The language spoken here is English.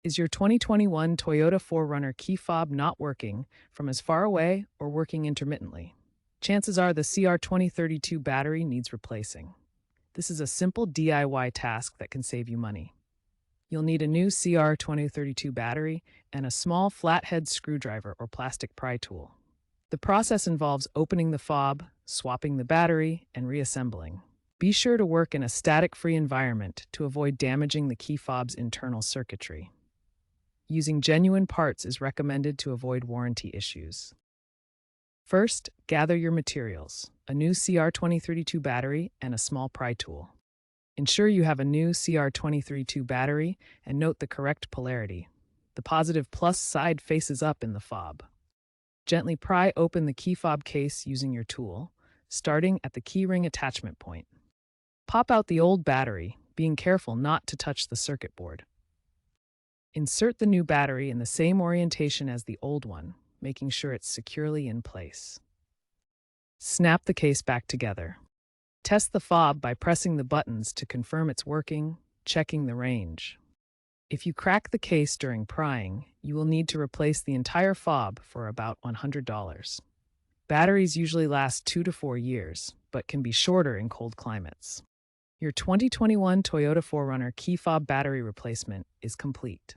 Is your 2021 Toyota 4Runner key fob not working from as far away or working intermittently? Chances are the CR2032 battery needs replacing. This is a simple DIY task that can save you money. You'll need a new CR2032 battery and a small flathead screwdriver or plastic pry tool. The process involves opening the fob, swapping the battery, and reassembling. Be sure to work in a static-free environment to avoid damaging the key fob's internal circuitry. Using genuine parts is recommended to avoid warranty issues. First, gather your materials, a new CR2032 battery and a small pry tool. Ensure you have a new CR2032 battery and note the correct polarity. The positive plus side faces up in the fob. Gently pry open the key fob case using your tool, starting at the keyring attachment point. Pop out the old battery, being careful not to touch the circuit board. Insert the new battery in the same orientation as the old one, making sure it's securely in place. Snap the case back together. Test the fob by pressing the buttons to confirm it's working, checking the range. If you crack the case during prying, you will need to replace the entire fob for about $100. Batteries usually last 2 to 4 years, but can be shorter in cold climates. Your 2021 Toyota 4Runner key fob battery replacement is complete.